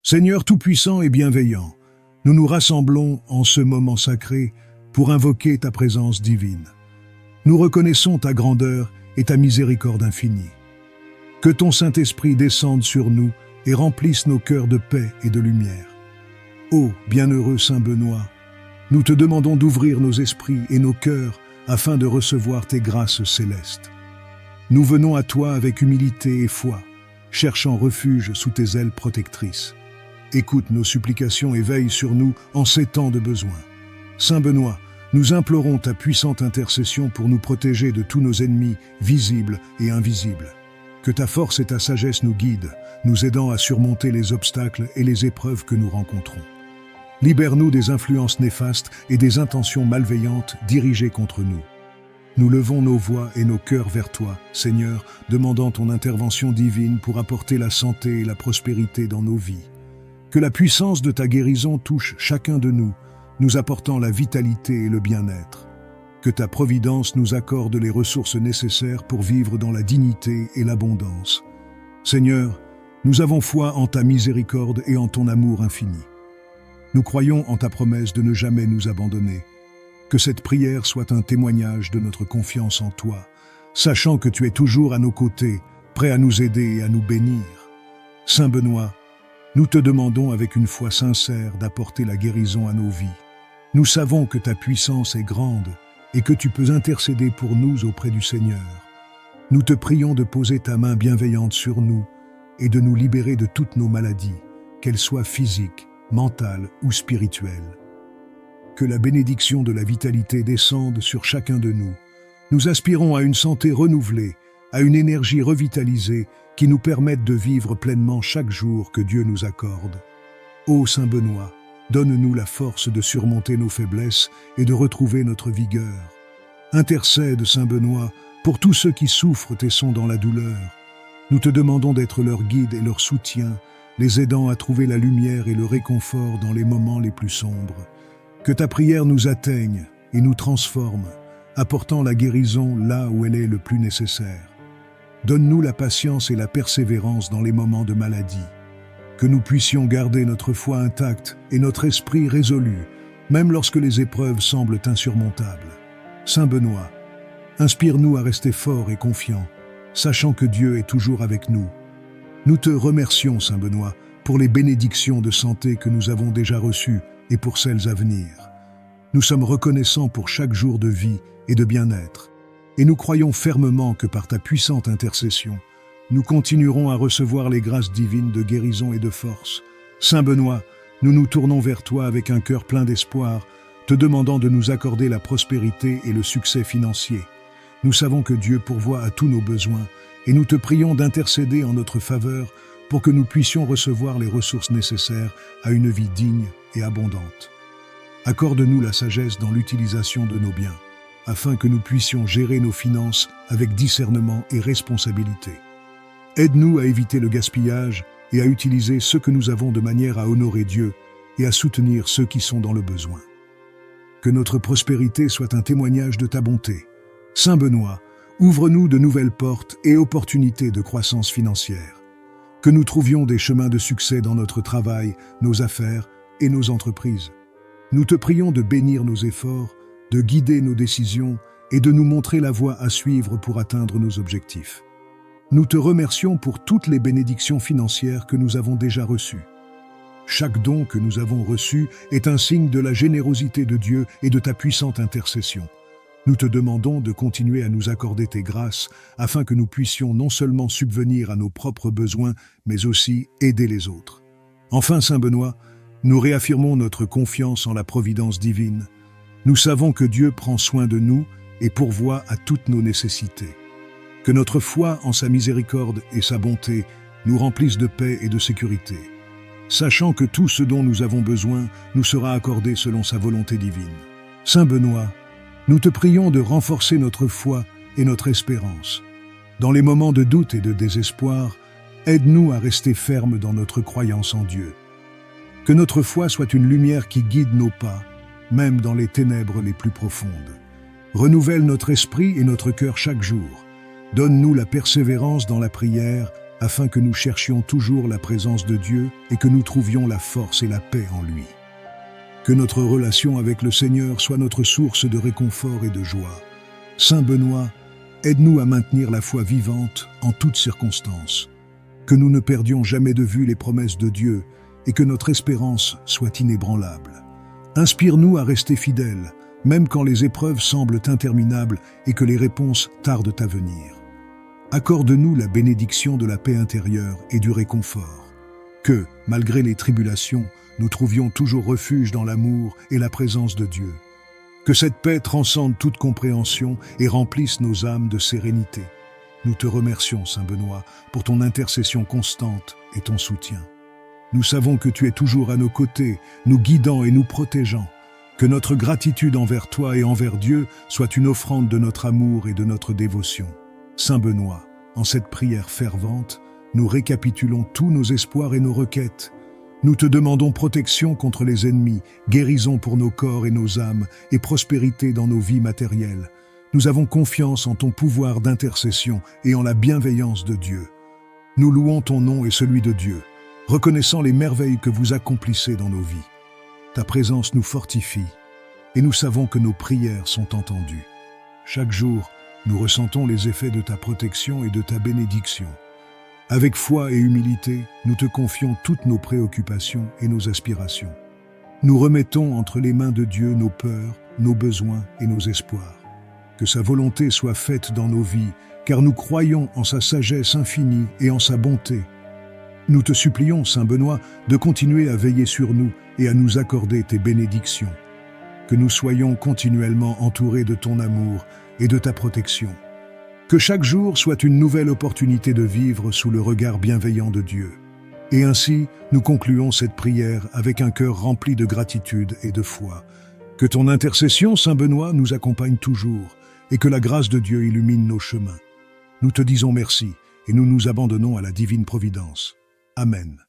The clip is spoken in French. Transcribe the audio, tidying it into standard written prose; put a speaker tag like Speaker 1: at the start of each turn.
Speaker 1: Seigneur tout-puissant et bienveillant, nous nous rassemblons en ce moment sacré pour invoquer ta présence divine. Nous reconnaissons ta grandeur et ta miséricorde infinie. Que ton Saint-Esprit descende sur nous et remplisse nos cœurs de paix et de lumière. Ô bienheureux Saint Benoît, nous te demandons d'ouvrir nos esprits et nos cœurs afin de recevoir tes grâces célestes. Nous venons à toi avec humilité et foi, cherchant refuge sous tes ailes protectrices. Écoute nos supplications et veille sur nous en ces temps de besoin. Saint Benoît, nous implorons ta puissante intercession pour nous protéger de tous nos ennemis, visibles et invisibles. Que ta force et ta sagesse nous guident, nous aidant à surmonter les obstacles et les épreuves que nous rencontrons. Libère-nous des influences néfastes et des intentions malveillantes dirigées contre nous. Nous levons nos voix et nos cœurs vers toi, Seigneur, demandant ton intervention divine pour apporter la santé et la prospérité dans nos vies. Que la puissance de ta guérison touche chacun de nous, nous apportant la vitalité et le bien-être. Que ta providence nous accorde les ressources nécessaires pour vivre dans la dignité et l'abondance. Seigneur, nous avons foi en ta miséricorde et en ton amour infini. Nous croyons en ta promesse de ne jamais nous abandonner. Que cette prière soit un témoignage de notre confiance en toi, sachant que tu es toujours à nos côtés, prêt à nous aider et à nous bénir. Saint Benoît, nous te demandons avec une foi sincère d'apporter la guérison à nos vies. Nous savons que ta puissance est grande et que tu peux intercéder pour nous auprès du Seigneur. Nous te prions de poser ta main bienveillante sur nous et de nous libérer de toutes nos maladies, qu'elles soient physiques, mentales ou spirituelles. Que la bénédiction de la vitalité descende sur chacun de nous. Nous aspirons à une santé renouvelée, à une énergie revitalisée qui nous permette de vivre pleinement chaque jour que Dieu nous accorde. Ô Saint Benoît, donne-nous la force de surmonter nos faiblesses et de retrouver notre vigueur. Intercède, Saint Benoît, pour tous ceux qui souffrent et sont dans la douleur. Nous te demandons d'être leur guide et leur soutien, les aidant à trouver la lumière et le réconfort dans les moments les plus sombres. Que ta prière nous atteigne et nous transforme, apportant la guérison là où elle est le plus nécessaire. Donne-nous la patience et la persévérance dans les moments de maladie. Que nous puissions garder notre foi intacte et notre esprit résolu, même lorsque les épreuves semblent insurmontables. Saint Benoît, inspire-nous à rester forts et confiants, sachant que Dieu est toujours avec nous. Nous te remercions, Saint Benoît, pour les bénédictions de santé que nous avons déjà reçues et pour celles à venir. Nous sommes reconnaissants pour chaque jour de vie et de bien-être, et nous croyons fermement que par ta puissante intercession, nous continuerons à recevoir les grâces divines de guérison et de force. Saint Benoît, nous nous tournons vers toi avec un cœur plein d'espoir, te demandant de nous accorder la prospérité et le succès financier. Nous savons que Dieu pourvoit à tous nos besoins, et nous te prions d'intercéder en notre faveur pour que nous puissions recevoir les ressources nécessaires à une vie digne et abondante. Accorde-nous la sagesse dans l'utilisation de nos biens, afin que nous puissions gérer nos finances avec discernement et responsabilité. Aide-nous à éviter le gaspillage et à utiliser ce que nous avons de manière à honorer Dieu et à soutenir ceux qui sont dans le besoin. Que notre prospérité soit un témoignage de ta bonté. Saint Benoît, ouvre-nous de nouvelles portes et opportunités de croissance financière. Que nous trouvions des chemins de succès dans notre travail, nos affaires et nos entreprises. Nous te prions de bénir nos efforts, de guider nos décisions et de nous montrer la voie à suivre pour atteindre nos objectifs. Nous te remercions pour toutes les bénédictions financières que nous avons déjà reçues. Chaque don que nous avons reçu est un signe de la générosité de Dieu et de ta puissante intercession. Nous te demandons de continuer à nous accorder tes grâces afin que nous puissions non seulement subvenir à nos propres besoins, mais aussi aider les autres. Enfin, Saint Benoît, nous réaffirmons notre confiance en la providence divine. Nous savons que Dieu prend soin de nous et pourvoit à toutes nos nécessités. Que notre foi en sa miséricorde et sa bonté nous remplisse de paix et de sécurité, sachant que tout ce dont nous avons besoin nous sera accordé selon sa volonté divine. Saint Benoît, nous te prions de renforcer notre foi et notre espérance. Dans les moments de doute et de désespoir, aide-nous à rester fermes dans notre croyance en Dieu. Que notre foi soit une lumière qui guide nos pas, même dans les ténèbres les plus profondes. Renouvelle notre esprit et notre cœur chaque jour. Donne-nous la persévérance dans la prière afin que nous cherchions toujours la présence de Dieu et que nous trouvions la force et la paix en lui. Que notre relation avec le Seigneur soit notre source de réconfort et de joie. Saint Benoît, aide-nous à maintenir la foi vivante en toutes circonstances. Que nous ne perdions jamais de vue les promesses de Dieu et que notre espérance soit inébranlable. Inspire-nous à rester fidèles, même quand les épreuves semblent interminables et que les réponses tardent à venir. Accorde-nous la bénédiction de la paix intérieure et du réconfort. Que, malgré les tribulations, nous trouvions toujours refuge dans l'amour et la présence de Dieu. Que cette paix transcende toute compréhension et remplisse nos âmes de sérénité. Nous te remercions, Saint Benoît, pour ton intercession constante et ton soutien. Nous savons que tu es toujours à nos côtés, nous guidant et nous protégeant. Que notre gratitude envers toi et envers Dieu soit une offrande de notre amour et de notre dévotion. Saint Benoît, en cette prière fervente, nous récapitulons tous nos espoirs et nos requêtes. Nous te demandons protection contre les ennemis, guérison pour nos corps et nos âmes, et prospérité dans nos vies matérielles. Nous avons confiance en ton pouvoir d'intercession et en la bienveillance de Dieu. Nous louons ton nom et celui de Dieu, reconnaissant les merveilles que vous accomplissez dans nos vies. Ta présence nous fortifie, et nous savons que nos prières sont entendues. Chaque jour, nous ressentons les effets de ta protection et de ta bénédiction. Avec foi et humilité, nous te confions toutes nos préoccupations et nos aspirations. Nous remettons entre les mains de Dieu nos peurs, nos besoins et nos espoirs. Que sa volonté soit faite dans nos vies, car nous croyons en sa sagesse infinie et en sa bonté. Nous te supplions, Saint Benoît, de continuer à veiller sur nous et à nous accorder tes bénédictions. Que nous soyons continuellement entourés de ton amour et de ta protection. Que chaque jour soit une nouvelle opportunité de vivre sous le regard bienveillant de Dieu. Et ainsi, nous concluons cette prière avec un cœur rempli de gratitude et de foi. Que ton intercession, Saint Benoît, nous accompagne toujours et que la grâce de Dieu illumine nos chemins. Nous te disons merci et nous nous abandonnons à la divine providence. Amen.